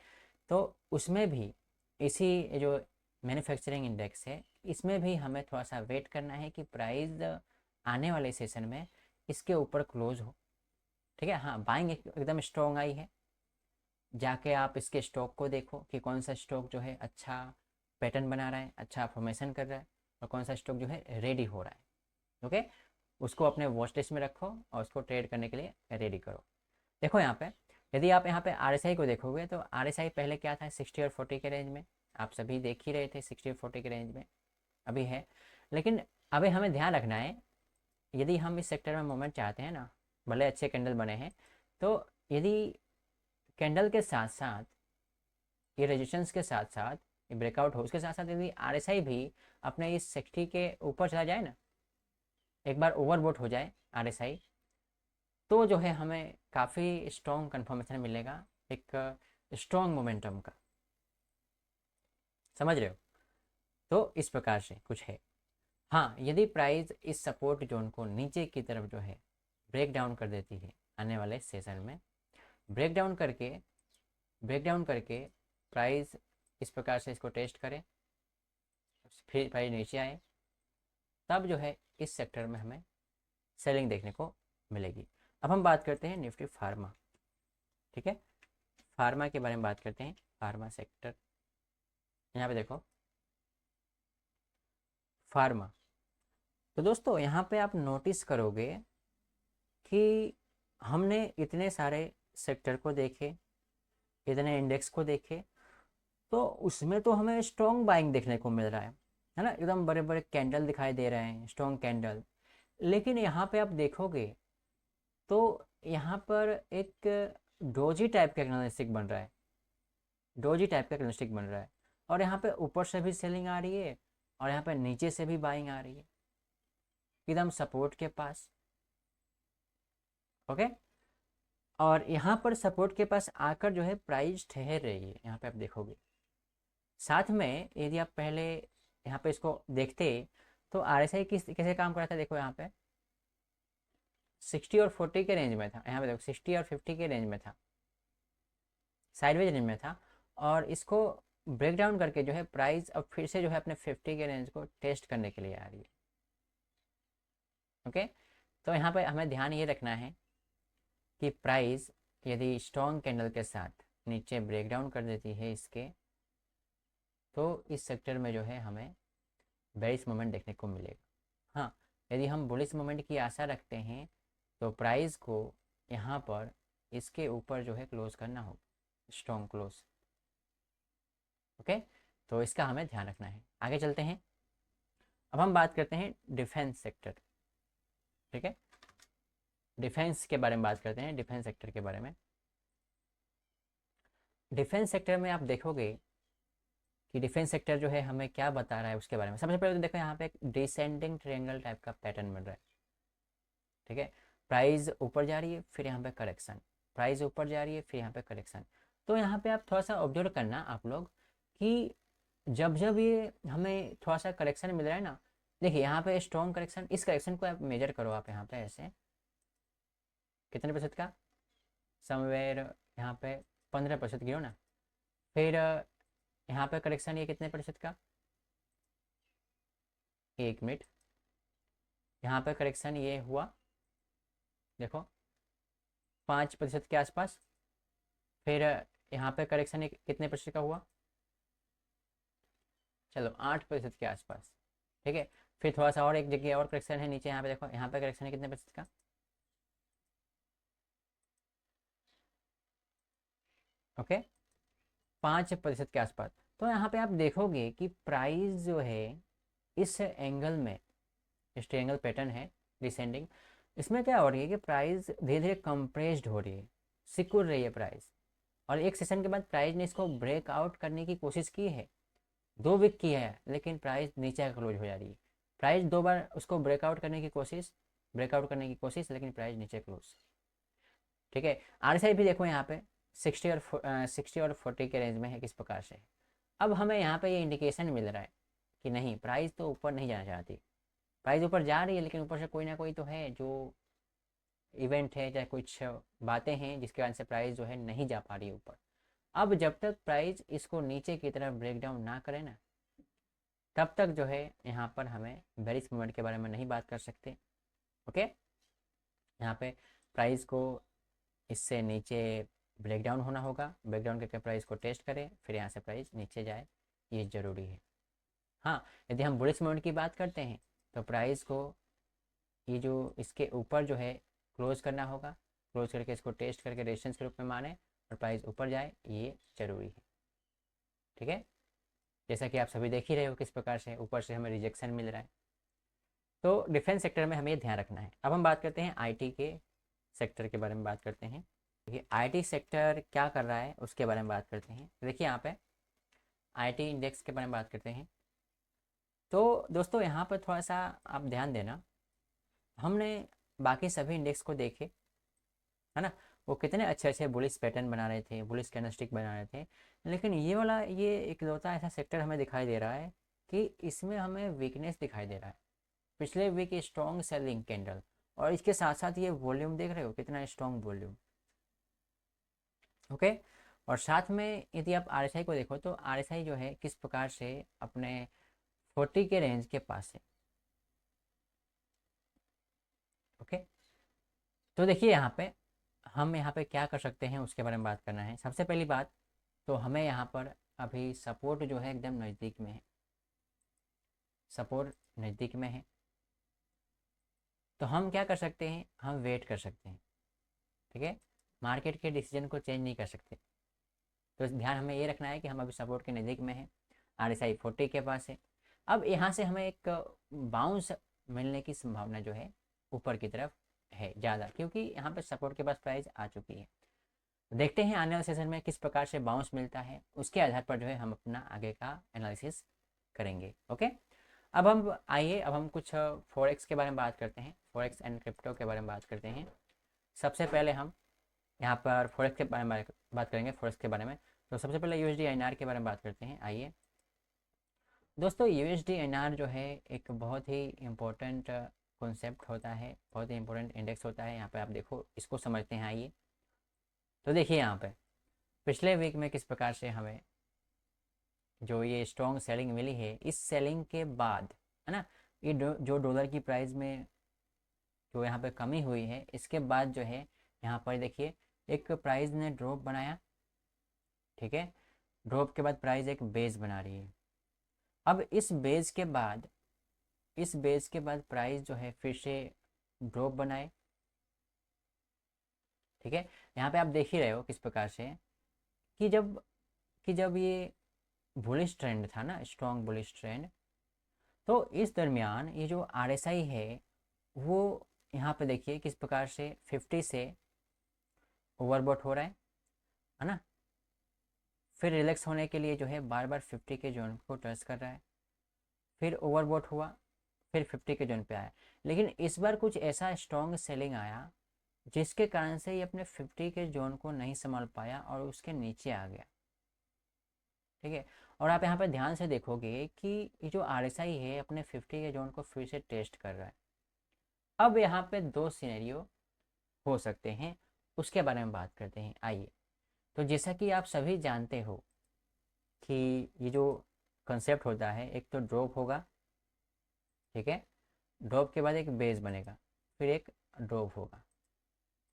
तो उसमें भी इसी जो मैन्युफैक्चरिंग इंडेक्स है, इसमें भी हमें थोड़ा सा वेट करना है कि प्राइस आने वाले सेशन में इसके ऊपर क्लोज हो। ठीक है, हाँ, बाइंग एकदम स्ट्रॉन्ग आई है। जाके आप इसके स्टॉक को देखो कि कौन सा स्टॉक जो है अच्छा पैटर्न बना रहा है, अच्छा फॉर्मेशन कर रहा है, और कौन सा स्टॉक जो है रेडी हो रहा है। ओके, उसको अपने वॉच लिस्ट में रखो और उसको ट्रेड करने के लिए रेडी करो। देखो यहाँ पे, यदि आप यहाँ पे आरएसआई को देखोगे तो आरएसआई पहले क्या था, 60 और 40 के रेंज में। आप सभी देख ही रहे थे 60 और 40 के रेंज में अभी है। लेकिन अभी हमें ध्यान रखना है, यदि हम इस सेक्टर में मोमेंट चाहते हैं ना, भले अच्छे कैंडल बने हैं, तो यदि कैंडल के साथ साथ, ये रेजिस्टेंस के साथ साथ ये ब्रेकआउट हो, उसके साथ साथ यदि आरएसआई भी अपने इस 60 के ऊपर चला जाए ना, एक बार ओवरबोट हो जाए आरएसआई, तो जो है हमें काफ़ी स्ट्रॉन्ग कंफर्मेशन मिलेगा, एक स्ट्रॉन्ग मोमेंटम का। समझ रहे हो? तो इस प्रकार से कुछ है। हाँ, यदि प्राइस इस सपोर्ट जोन को नीचे की तरफ जो है ब्रेक डाउन कर देती है आने वाले सेशन में, ब्रेक डाउन करके प्राइस इस प्रकार से इसको टेस्ट करे, फिर प्राइस नीचे आए, तब जो है इस सेक्टर में हमें सेलिंग देखने को मिलेगी। अब हम बात करते हैं निफ्टी फार्मा। ठीक है, फार्मा के बारे में बात करते हैं। फार्मा सेक्टर, यहाँ पे देखो फार्मा। तो दोस्तों यहाँ पे आप नोटिस करोगे कि हमने इतने सारे सेक्टर को देखे, इतने इंडेक्स को देखे, तो उसमें तो हमें स्ट्रॉन्ग बाइंग देखने को मिल रहा है ना, एकदम बड़े बड़े कैंडल दिखाई दे रहे हैं, स्ट्रॉन्ग कैंडल। लेकिन यहाँ पे आप देखोगे तो यहाँ पर एक डोजी टाइप का कैंडलस्टिक बन रहा है, डोजी टाइप का कैंडलस्टिक बन रहा है, और यहाँ पे ऊपर से भी सेलिंग आ रही है और यहाँ पे नीचे से भी बाइंग आ रही है, एकदम सपोर्ट के पास। ओके, और यहाँ पर सपोर्ट के पास आकर जो है प्राइस ठहर रही है, यहाँ पे आप देखोगे। साथ में यदि आप पहले यहाँ पे इसको देखते तो RSI किस कैसे काम कर रहा था, देखो यहाँ पे 60 और 40 के रेंज में था, यहाँ पे देखो 60 और 50 के रेंज में था, साइडवेज रेंज में था, और इसको ब्रेक डाउन करके जो है प्राइस अब फिर से जो है अपने 50 के रेंज को टेस्ट करने के लिए आ रही है। ओके, तो यहाँ पे हमें ध्यान ये रखना है कि प्राइस यदि स्ट्रॉन्ग कैंडल के साथ नीचे ब्रेक डाउन कर देती है इसके, तो इस सेक्टर में जो है हमें बेरिश मोमेंट देखने को मिलेगा। हाँ, यदि हम बुलिश मोमेंट की आशा रखते हैं तो प्राइस को यहाँ पर इसके ऊपर जो है क्लोज करना होगा, स्ट्रॉन्ग क्लोज। ओके, तो इसका हमें ध्यान रखना है। आगे चलते हैं, अब हम बात करते हैं डिफेंस सेक्टर। ठीक है, डिफेंस के बारे में बात करते हैं, डिफेंस सेक्टर के बारे में। डिफेंस सेक्टर में आप देखोगे कि डिफेंस सेक्टर जो है हमें क्या बता रहा है उसके बारे में। सबसे पहले तो देखो यहाँ पे एक डिसेंडिंग ट्रायंगल टाइप का पैटर्न बन रहा है। ठीक है, प्राइस ऊपर जा रही है, फिर यहाँ पे करेक्शन, प्राइस ऊपर जा रही है, फिर यहाँ पे करेक्शन। तो यहाँ पे आप थोड़ा सा ऑब्जर्व करना आप लोग कि जब जब ये हमें थोड़ा सा करेक्शन मिल रहा है ना, देखिए यहाँ पे स्ट्रॉन्ग करेक्शन, इस करेक्शन को आप मेजर करो, आप यहाँ पे ऐसे कितने प्रतिशत का, समवेयर यहाँ पे 15% गिरो ना, फिर यहाँ पे करेक्शन ये कितने प्रतिशत का, 1 मिनट, यहाँ पे करेक्शन ये हुआ देखो 5% के आसपास, फिर यहाँ पे करेक्शन कितने प्रतिशत का हुआ, चलो 8% के आसपास। ठीक है, फिर थोड़ा सा और एक जगह और करेक्शन है नीचे, यहाँ पे देखो, यहाँ पे करेक्शन है कितने प्रतिशत का, ओके 5% के आसपास। तो यहाँ पे आप देखोगे कि प्राइस जो है इस एंगल में, इस ट्रायंगल पैटर्न है डिसेंडिंग, इसमें क्या हो रही है कि प्राइस धीरे धीरे कंप्रेस्ड हो रही है, सिकुड़ रही है प्राइस, और एक सेशन के बाद प्राइस ने इसको ब्रेकआउट करने की कोशिश की है, 2 वीक की है, लेकिन प्राइस नीचे क्लोज हो जा रही है। प्राइस 2 बार उसको ब्रेकआउट करने की कोशिश, लेकिन प्राइस नीचे क्लोज। ठीक है, RSI भी देखो यहाँ पे 60 और 40 के रेंज में है, किस प्रकार से। अब हमें यहाँ पे ये इंडिकेशन मिल रहा है कि नहीं, प्राइस तो ऊपर नहीं जाना चाहती, प्राइस ऊपर जा रही है, लेकिन ऊपर से कोई ना कोई तो है जो इवेंट है, चाहे कुछ बातें हैं जिसके कारण से प्राइस जो है नहीं जा पा रही है ऊपर। अब जब तक प्राइस इसको नीचे की तरफ ब्रेक डाउन ना करे ना, तब तक जो है यहाँ पर हमें बेरिश मूवमेंट के बारे में नहीं बात कर सकते। ओके, यहाँ पे प्राइस को इससे नीचे ब्रेक डाउन होना होगा, ब्रेक डाउन करके प्राइस को टेस्ट करें, फिर यहाँ से प्राइस नीचे जाए, ये ज़रूरी है। हाँ, यदि हम बुलिश मूवमेंट की बात करते हैं तो प्राइस को ये जो इसके ऊपर जो है क्लोज करना होगा, क्लोज करके इसको टेस्ट करके रेजिस्टेंस के रूप में माने और प्राइस ऊपर जाए, ये ज़रूरी है। ठीक है, जैसा कि आप सभी देख ही रहे हो किस प्रकार से ऊपर से हमें रिजेक्शन मिल रहा है। तो डिफेंस सेक्टर में हमें ये ध्यान रखना है। अब हम बात करते हैं IT के सेक्टर के बारे में बात करते हैं। देखिए IT सेक्टर क्या कर रहा है उसके बारे में बात करते हैं। देखिए यहाँ पे IT इंडेक्स के बारे में बात करते हैं। तो दोस्तों यहाँ पर थोड़ा सा आप ध्यान देना, हमने बाकी सभी इंडेक्स को देखे है ना, वो कितने अच्छे अच्छे बुलिश पैटर्न बना रहे थे, बुलिश कैंडलस्टिक बना रहे थे, लेकिन ये वाला ये इकलौता ऐसा सेक्टर हमें दिखाई दे रहा है कि इसमें हमें वीकनेस दिखाई दे रहा है। पिछले वीक स्ट्रॉन्ग सेलिंग कैंडल, और इसके साथ साथ ये वॉल्यूम देख रहे हो कितना स्ट्रॉन्ग वॉल्यूम। ओके, और साथ में यदि आप RSI को देखो तो RSI जो है किस प्रकार से अपने 40 के रेंज के पास है। ओके, तो देखिए यहाँ पे हम यहाँ पे क्या कर सकते हैं उसके बारे में बात करना है। सबसे पहली बात तो हमें यहाँ पर अभी सपोर्ट जो है एकदम नज़दीक में है, सपोर्ट नज़दीक में है, तो हम क्या कर सकते हैं, हम वेट कर सकते हैं। ठीक है, मार्केट के डिसीजन को चेंज नहीं कर सकते, तो ध्यान हमें ये रखना है कि हम अभी सपोर्ट के नज़दीक में हैं, RSI 40 के पास है। अब यहाँ से हमें एक बाउंस मिलने की संभावना जो है ऊपर की तरफ है ज़्यादा, क्योंकि यहाँ पे सपोर्ट के पास प्राइस आ चुकी है। देखते हैं आने वाले सेशन में किस प्रकार से बाउंस मिलता है, उसके आधार पर जो है हम अपना आगे का एनालिसिस करेंगे। ओके, अब हम कुछ फॉरेक्स के बारे में बात करते हैं, फॉरेक्स एंड क्रिप्टो के बारे में बात करते हैं। सबसे पहले हम यहाँ पर फॉरेक्स के बारे में बात करेंगे, फॉरेक्स के बारे में। तो सबसे पहले यूएसडी आईएनआर के बारे में बात करते हैं। आइए दोस्तों, यूएसडी आईएनआर जो है एक बहुत ही इम्पोर्टेंट कॉन्सेप्ट होता है, बहुत ही इंपॉर्टेंट इंडेक्स होता है। यहाँ पे आप देखो, इसको समझते हैं। आइए तो देखिए यहाँ पे पिछले वीक में किस प्रकार से हमें जो ये स्ट्रॉन्ग सेलिंग मिली है, इस सेलिंग के बाद है ना, ये जो डॉलर की प्राइस में जो यहाँ पे कमी हुई है, इसके बाद जो है यहाँ पर देखिए एक प्राइस ने ड्रॉप बनाया। ठीक है, ड्रॉप के बाद प्राइस एक बेस बना रही है। अब इस बेस के बाद प्राइस जो है फिर से ड्रॉप बनाए। ठीक है, यहाँ पे आप देख ही रहे हो किस प्रकार से कि जब ये बुलिश ट्रेंड था ना, स्ट्रॉन्ग बुलिश ट्रेंड, तो इस दरमियान ये जो आरएसआई है वो यहाँ पे देखिए किस प्रकार से 50 से ओवरबॉट हो रहा है ना। फिर रिलैक्स होने के लिए जो है बार बार 50 के जोन को टच कर रहा है, फिर ओवरबॉट हुआ, फिर 50 के जोन पे आया। लेकिन इस बार कुछ ऐसा स्ट्रॉन्ग सेलिंग आया जिसके कारण से ये अपने 50 के जोन को नहीं संभाल पाया और उसके नीचे आ गया। ठीक है, और आप यहाँ पर ध्यान से देखोगे कि ये जो आरएसआई है अपने 50 के जोन को फिर से टेस्ट कर रहा है। अब यहाँ पे दो सिनेरियो हो सकते हैं, उसके बारे में बात करते हैं। आइए, तो जैसा कि आप सभी जानते हो कि ये जो कंसेप्ट होता है, एक तो ड्रॉप होगा। ठीक है, ड्रॉप के बाद एक बेस बनेगा, फिर एक ड्रॉप होगा।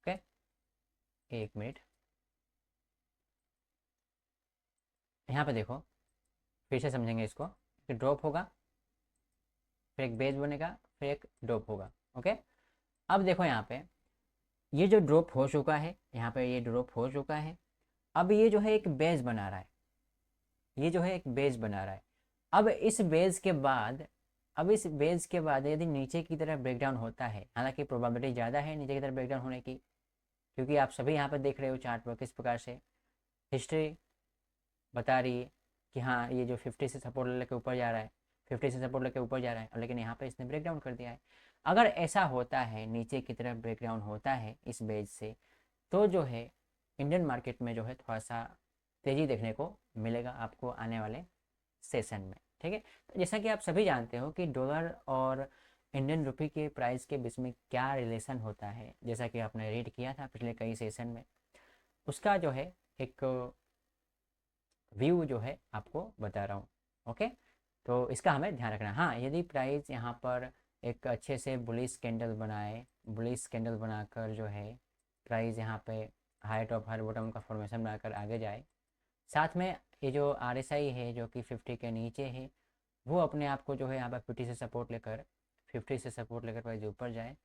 ओके, एक मिनट, यहाँ पे देखो, फिर से समझेंगे इसको कि ड्रॉप होगा, फिर एक बेस बनेगा, फिर एक ड्रॉप होगा। ओके, अब देखो यहाँ पे ये जो ड्रॉप हो चुका है, यहाँ पे ये ड्रॉप हो चुका है। अब ये जो है एक बेस बना रहा है, ये जो है एक बेस बना रहा है। अब इस बेस के बाद यदि नीचे की तरफ ब्रेकडाउन होता है, हालांकि प्रोबेबिलिटी ज़्यादा है नीचे की तरफ ब्रेकडाउन होने की, क्योंकि आप सभी यहाँ पर देख रहे हो चार्ट पर किस प्रकार से हिस्ट्री बता रही है कि हाँ ये जो 50 से सपोर्ट लेके ऊपर जा रहा है, 50 से सपोर्ट लेके ऊपर जा रहा है, लेकिन यहाँ पे इसने ब्रेकडाउन कर दिया है। अगर ऐसा होता है, नीचे की तरफ ब्रेकडाउन होता है इस बेस से, तो जो है इंडियन मार्केट में जो है थोड़ा सा तेज़ी देखने को मिलेगा आपको आने वाले सेशन में। ठीक है, तो जैसा कि आप सभी जानते हो कि डॉलर और इंडियन रुपी के प्राइस के बीच में क्या रिलेशन होता है, जैसा कि आपने रीड किया था पिछले कई सेशन में, उसका जो है एक व्यू जो है आपको बता रहा हूँ। ओके, तो इसका हमें ध्यान रखना है। हाँ, यदि प्राइस यहाँ पर एक अच्छे से बुलिश कैंडल बनाए, बुलिश कैंडल बनाकर जो है प्राइस यहाँ पे हाई टॉप हाई बॉटम का फॉर्मेशन बनाकर आगे जाए, साथ में ये जो आरएसआई है जो कि 50 के नीचे है, वो अपने आप को जो है यहाँ पर 50 से सपोर्ट लेकर प्राइस ऊपर जाए,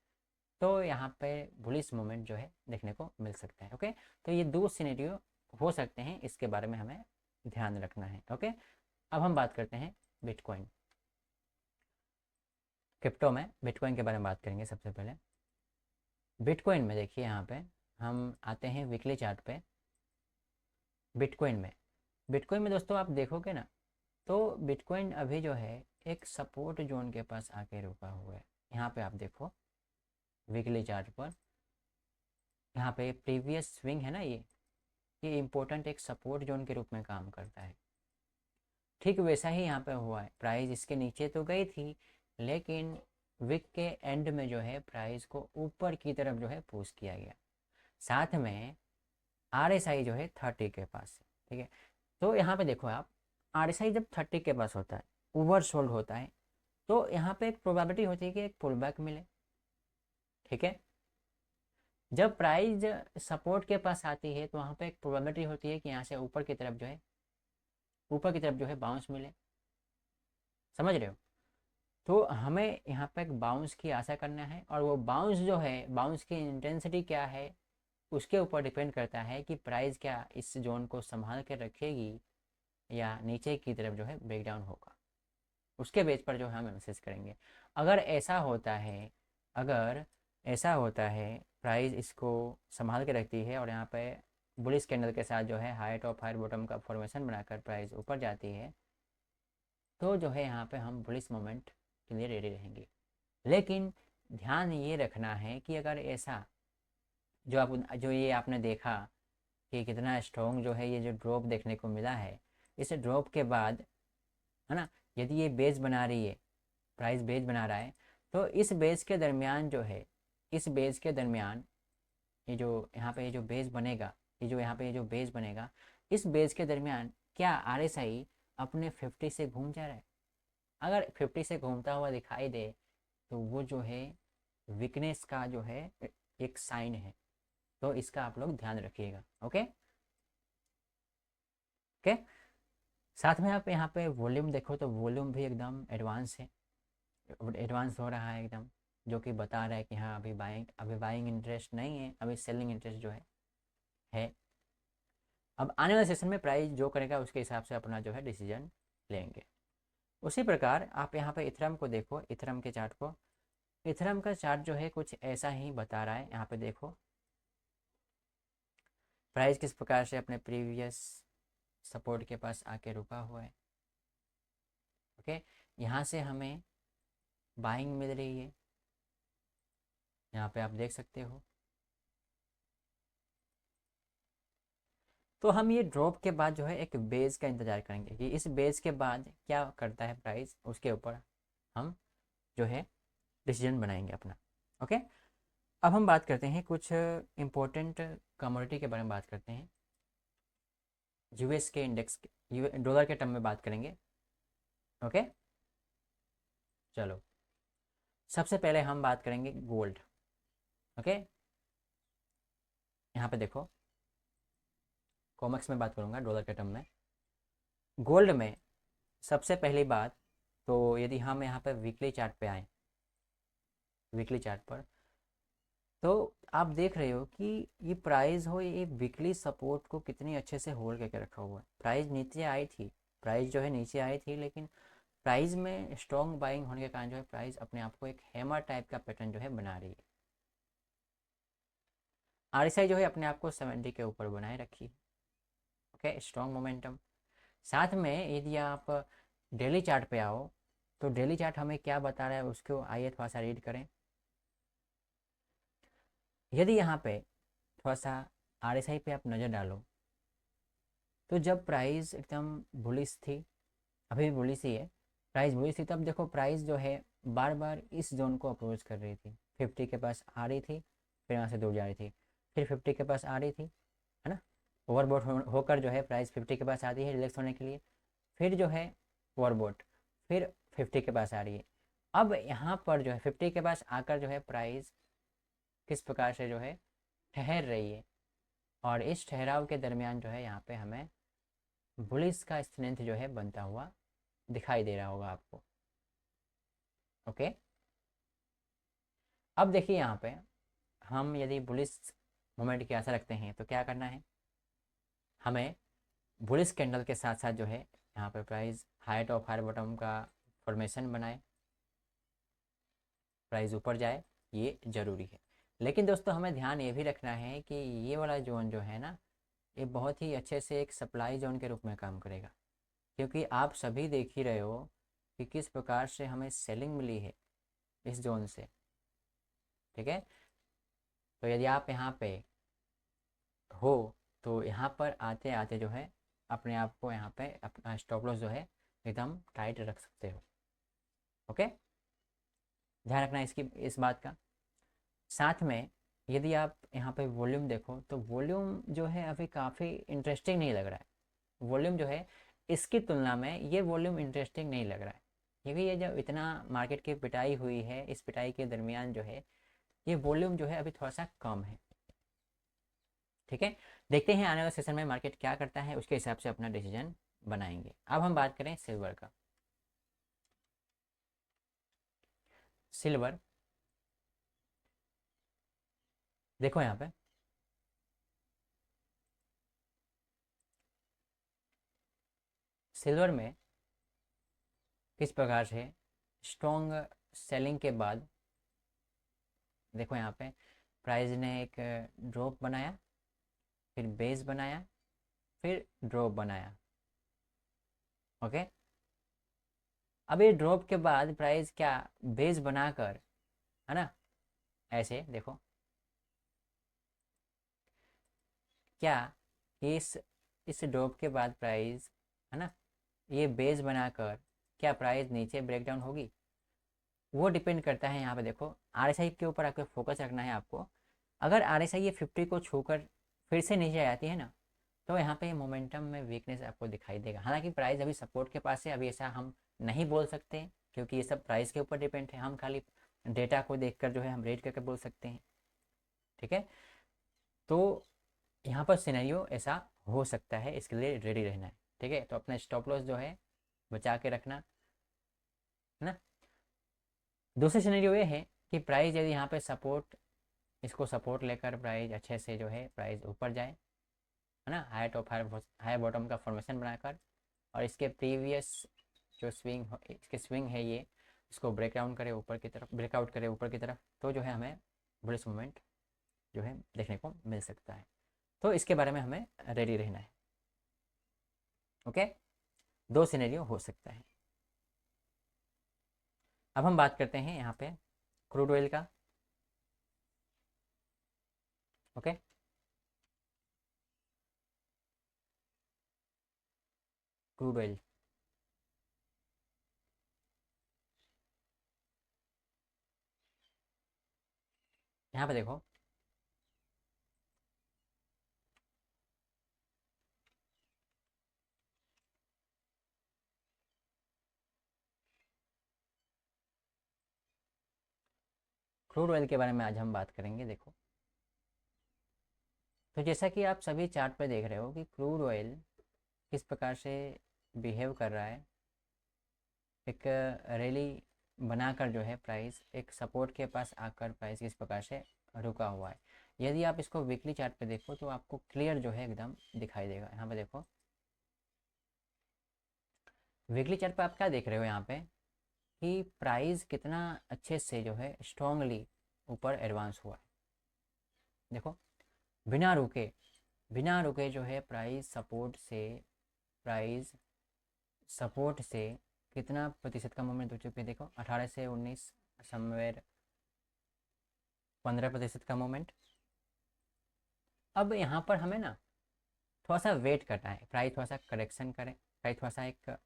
तो यहाँ पे बुलिश मोमेंट जो है देखने को मिल सकता है। ओके, तो ये दो सिनेरियो हो सकते हैं, इसके बारे में हमें ध्यान रखना है। ओके, अब हम बात करते हैं बिटकॉइन, क्रिप्टो में बिटकॉइन के बारे में बात करेंगे। सबसे पहले बिटकॉइन में देखिए, यहाँ पे हम आते हैं वीकली चार्ट पे। बिटकॉइन में दोस्तों आप देखोगे ना, तो बिटकॉइन अभी जो है एक सपोर्ट जोन के पास आके रुका हुआ है। यहाँ पे आप देखो वीकली चार्ट पर, यहाँ पे प्रीवियस स्विंग है ना, ये इम्पोर्टेंट एक सपोर्ट जोन के रूप में काम करता है। ठीक वैसा ही यहाँ पे हुआ है, प्राइस इसके नीचे तो गई थी, लेकिन वीक के एंड में जो है प्राइस को ऊपर की तरफ जो है पुश किया गया। साथ में आरएसआई जो है 30 के पास है। ठीक है, तो यहाँ पे देखो आप, आरएसआई जब 30 के पास होता है, ओवर सोल्ड होता है, तो यहाँ पे एक प्रोबेबिलिटी होती है कि एक पुल बैक मिले। ठीक है, जब प्राइस सपोर्ट के पास आती है तो वहाँ पे एक प्रोबेबिलिटी होती है कि यहाँ से ऊपर की तरफ जो है बाउंस मिले। समझ रहे हो? तो हमें यहाँ पे एक बाउंस की आशा करना है, और वो बाउंस जो है, बाउंस की इंटेंसिटी क्या है, उसके ऊपर डिपेंड करता है कि प्राइस क्या इस जोन को संभाल के रखेगी या नीचे की तरफ जो है ब्रेकडाउन होगा। उसके बेस पर जो है हम एनालिसिस करेंगे। अगर ऐसा होता है, अगर ऐसा होता है, प्राइस इसको संभाल के रखती है और यहाँ पे बुलिश कैंडल के साथ जो है हाई टॉप हाई बॉटम का फॉर्मेशन बनाकर प्राइस ऊपर जाती है, तो जो है यहाँ पे हम बुलिश मोमेंट के लिए रेडी रहेंगे। लेकिन ध्यान ये रखना है कि अगर ऐसा जो ये आपने देखा कि कितना स्ट्रॉन्ग जो है ये जो ड्रॉप देखने को मिला है, इस ड्रॉप के बाद, है ना, यदि ये बेस बना रही है, प्राइस बेस बना रहा है, तो इस बेस के दरमियान जो है, इस बेस के दरमियान ये जो यहाँ पे ये जो बेस बनेगा, ये जो यहाँ पे ये जो बेस बनेगा, इस बेस के दरमियान क्या आरएसआई अपने 50 से घूम जा रहा है? अगर 50 से घूमता हुआ दिखाई दे तो वो जो है वीकनेस का जो है एक साइन है, तो इसका आप लोग ध्यान रखिएगा। Okay okay. साथ में आप यहाँ पे वॉल्यूम देखो तो वॉल्यूम भी एकदम एडवांस है, एडवांस हो रहा है एकदम, जो कि बता रहा है कि हाँ अभी बाइंग इंटरेस्ट नहीं है, अभी सेलिंग इंटरेस्ट जो है। अब आने वाले सेशन में प्राइस जो करेगा उसके हिसाब से अपना जो है डिसीजन लेंगे। उसी प्रकार आप यहाँ पे इथरम को देखो, इथरम के चार्ट को, इथरम का चार्ट जो है कुछ ऐसा ही बता रहा है। यहाँ पे देखो प्राइस किस प्रकार से अपने प्रीवियस सपोर्ट के पास आके रुका हुआ है। ओके, यहाँ से हमें बाइंग मिल रही है, यहाँ पे आप देख सकते हो। तो हम ये ड्रॉप के बाद जो है एक बेस का इंतज़ार करेंगे कि इस बेस के बाद क्या करता है प्राइस, उसके ऊपर हम जो है डिसीजन बनाएंगे अपना। ओके, अब हम बात करते हैं कुछ इम्पोर्टेंट कमोडिटी के बारे में बात करते हैं। यूएस के इंडेक्स के डॉलर के टर्म में बात करेंगे। ओके, चलो सबसे पहले हम बात करेंगे गोल्ड। ओके, यहाँ पे देखो कॉमेक्स में बात करूँगा डॉलर के टर्म में। गोल्ड में सबसे पहली बात, तो यदि हम यहाँ पे वीकली चार्ट पे आए, वीकली चार्ट पर, तो आप देख रहे हो कि ये प्राइस हो ये वीकली सपोर्ट को कितनी अच्छे से होल्ड करके रखा हुआ है। प्राइस नीचे आई थी, प्राइस जो है नीचे आई थी, लेकिन प्राइस में स्ट्रॉन्ग बाइंग होने के कारण जो है प्राइस अपने आप को एक हैमर टाइप का पैटर्न जो है बना रही है। आरएसआई जो है अपने आप को 70 के ऊपर बनाए रखी है। Okay, strong momentum. साथ में यदि आप डेली चार्ट पे आओ, तो डेली चार्ट हमें क्या बता रहा है उसको आइए थोड़ा सा रीड करें। यदि यहाँ पे थोड़ा सा आरएसआई पे आप नज़र डालो, तो जब प्राइस एकदम बुलिश थी, अभी भी बुलिश ही है, प्राइस बुलिश थी, तब देखो प्राइस जो है बार बार इस जोन को अप्रोच कर रही थी, 50 के पास आ रही थी, फिर यहाँ से दूर जा रही थी, फिर 50 के पास आ रही थी, है ना, ओवरबॉट होकर जो है प्राइस 50 के पास आती है रिलैक्स होने के लिए, फिर जो है ओवरबॉट, फिर 50 के पास आ रही है। अब यहाँ पर जो है 50 के पास आकर जो है प्राइस किस प्रकार से जो है ठहर रही है, और इस ठहराव के दरमियान जो है यहाँ पे हमें बुलिस का स्ट्रेंथ जो है बनता हुआ दिखाई दे रहा होगा आपको। ओके, अब देखिए यहाँ पे हम यदि बुलिस मोमेंट की आशा रखते हैं तो क्या करना है, हमें बुलिस कैंडल के साथ साथ जो है यहाँ पे price high top high bottom का फॉर्मेशन बनाए, प्राइस ऊपर जाए, ये ज़रूरी है। लेकिन दोस्तों हमें ध्यान ये भी रखना है कि ये वाला जोन जो है ना, ये बहुत ही अच्छे से एक सप्लाई जोन के रूप में काम करेगा, क्योंकि आप सभी देख ही रहे हो कि किस प्रकार से हमें सेलिंग मिली है इस जोन से। ठीक है, तो यदि आप यहाँ पे हो तो यहाँ पर आते आते जो है अपने आप को यहाँ पे अपना स्टॉप लॉस जो है एकदम टाइट रख सकते हो। ओके, ध्यान रखना इसकी इस बात का। साथ में यदि आप यहाँ पे वॉल्यूम देखो तो वॉल्यूम जो है अभी काफ़ी इंटरेस्टिंग नहीं लग रहा है। वॉल्यूम जो है इसकी तुलना में ये वॉल्यूम इंटरेस्टिंग नहीं लग रहा है, क्योंकि ये जो इतना मार्केट की पिटाई हुई है, इस पिटाई के दरमियान जो है ये वॉल्यूम जो है अभी थोड़ा सा कम है। ठीक है, देखते हैं आने वाले सेशन में मार्केट क्या करता है, उसके हिसाब से अपना डिसीजन बनाएंगे। अब हम बात करें सिल्वर का। सिल्वर देखो यहाँ पे सिल्वर में किस प्रकार से स्ट्रॉन्ग सेलिंग के बाद देखो यहाँ पे प्राइस ने एक ड्रॉप बनाया, फिर बेस बनाया, फिर ड्रॉप बनाया। ओके, अब ये ड्रॉप के बाद प्राइस क्या बेस बनाकर, है ना, ऐसे देखो क्या इस ड्रॉप के बाद प्राइस, है ना, ये बेस बनाकर क्या प्राइस नीचे ब्रेक डाउन होगी, वो डिपेंड करता है। यहाँ पे देखो आरएसआई के ऊपर आपको फोकस रखना है आपको। अगर आरएसआई ये 50 को छूकर फिर से नीचे आ जाती है ना, तो यहाँ पे मोमेंटम में वीकनेस आपको दिखाई देगा। हालांकि प्राइस अभी सपोर्ट के पास है, अभी ऐसा हम नहीं बोल सकते क्योंकि ये सब प्राइस के ऊपर डिपेंड है। हम खाली डेटा को देखकर जो है हम रेट करके बोल सकते हैं। ठीक है, तो यहाँ पर सिनेरियो ऐसा हो सकता है, इसके लिए रेडी रहना है। ठीक है, तो अपना स्टॉप लॉस जो है बचा के रखना, है ना। दूसरी सिनेरियो ये है कि प्राइस यदि यहाँ पे सपोर्ट, इसको सपोर्ट लेकर प्राइस अच्छे से जो है प्राइस ऊपर जाए, है ना, हाई टॉप हाई बॉटम का फॉर्मेशन बनाकर, और इसके प्रीवियस जो इसके स्विंग है ये, इसको ब्रेक डाउन करे ऊपर की तरफ, ब्रेकआउट करे ऊपर की तरफ, तो जो है हमें बुलिश मूवमेंट जो है देखने को मिल सकता है। तो इसके बारे में हमें रेडी रहना है। ओके, दो सिनेरियो हो सकता है। अब हम बात करते हैं यहाँ पे क्रूड ऑयल का। ओके, क्रूड ऑयल यहाँ पे देखो, क्रूड ऑयल के बारे में आज हम बात करेंगे। देखो, तो जैसा कि आप सभी चार्ट पे देख रहे हो कि क्रूड ऑयल किस प्रकार से बिहेव कर रहा है। एक रैली बनाकर जो है प्राइस एक सपोर्ट के पास आकर प्राइस किस प्रकार से रुका हुआ है। यदि आप इसको वीकली चार्ट पे देखो तो आपको क्लियर जो है एकदम दिखाई देगा। यहाँ पे देखो वीकली चार्ट पे आप क्या देख रहे हो यहाँ पे कि प्राइस कितना अच्छे से जो है स्ट्रांगली ऊपर एडवांस हुआ है। देखो बिना रुके जो है प्राइस सपोर्ट से कितना प्रतिशत का मूवमेंट हो चुके हैं। देखो 18 से 19, समवेयर 15% का मूवमेंट। अब यहाँ पर हमें ना थोड़ा सा वेट करना है, प्राइस थोड़ा सा करेक्शन करें, प्राइस थोड़ा सा एक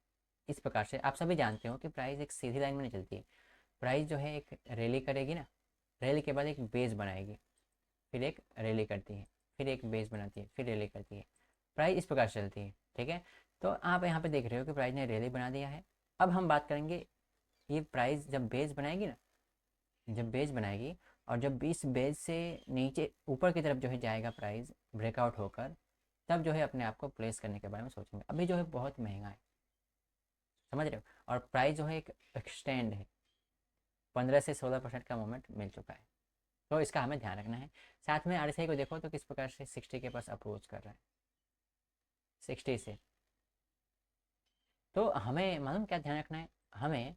इस प्रकार से। आप सभी जानते हो कि प्राइस एक सीधी लाइन में नहीं चलती है। प्राइस जो है एक रैली करेगी ना, रैली के बाद एक बेस बनाएगी, फिर एक रैली करती है, फिर एक बेस बनाती है, फिर रैली करती है। प्राइस इस प्रकार से चलती है। ठीक है, तो आप यहाँ पे देख रहे हो कि प्राइस ने रैली बना दिया है। अब हम बात करेंगे, ये प्राइस जब बेस बनाएगी ना, जब बेस बनाएगी और जब इस बेस से नीचे ऊपर की तरफ जो है जाएगा प्राइस ब्रेकआउट होकर, तब जो है अपने आप को प्लेस करने के बारे में सोचेंगे। अभी जो है बहुत महंगा है, समझ रहे हो, और प्राइस जो है एक एक्सटेंड है, 15 से 16% का मूवमेंट मिल चुका है। तो इसका हमें ध्यान रखना है। साथ में आरएसआई को देखो तो किस प्रकार से 60 के पास अप्रोच कर रहा है, 60 से। तो हमें मालूम क्या ध्यान रखना है, हमें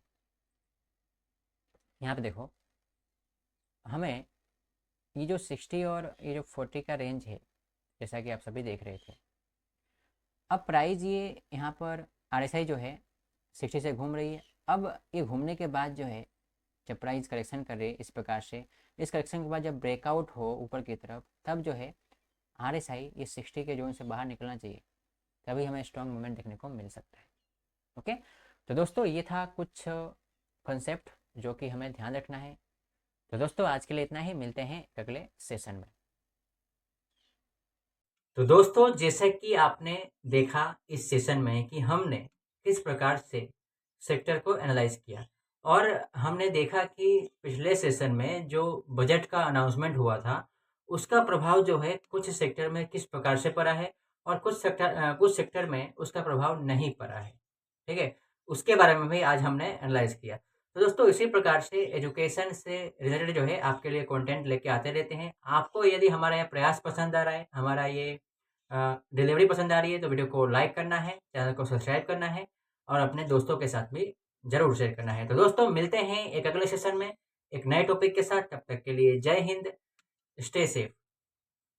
यहाँ पे देखो, हमें ये जो 60 और ये जो 40 का रेंज है, जैसा कि आप सभी देख रहे थे, अब प्राइस ये यहाँ पर आरएसआई जो है 60 से घूम रही है। अब ये घूमने के बाद जो है जब प्राइस करेक्शन कर रही है इस प्रकार से, इस करेक्शन के बाद जब ब्रेकआउट हो ऊपर की तरफ, तब जो है आरएसआई ये 60 के जोन से बाहर निकलना चाहिए, तभी हमें स्ट्रॉन्ग मूवमेंट देखने को मिल सकता है। ओके, तो दोस्तों ये था कुछ कंसेप्ट जो कि हमें ध्यान रखना है। तो दोस्तों आज के लिए इतना ही, मिलते हैं अगले सेशन में। तो दोस्तों जैसे कि आपने देखा इस सेशन में कि हमने किस प्रकार से सेक्टर को एनालाइज किया, और हमने देखा कि पिछले सेशन में जो बजट का अनाउंसमेंट हुआ था उसका प्रभाव जो है कुछ सेक्टर में किस प्रकार से पड़ा है, और कुछ सेक्टर में उसका प्रभाव नहीं पड़ा है। ठीक है, उसके बारे में भी आज हमने एनालाइज किया। तो दोस्तों इसी प्रकार से एजुकेशन से रिलेटेड जो है आपके लिए कंटेंट लेके आते रहते हैं। आपको यदि हमारा यह प्रयास पसंद आ रहा है, हमारा ये डिलीवरी पसंद आ रही है, तो वीडियो को लाइक करना है, चैनल को सब्सक्राइब करना है, और अपने दोस्तों के साथ भी ज़रूर शेयर करना है। तो दोस्तों मिलते हैं एक अगले सेशन में एक नए टॉपिक के साथ। तब तक के लिए जय हिंद, स्टे सेफ।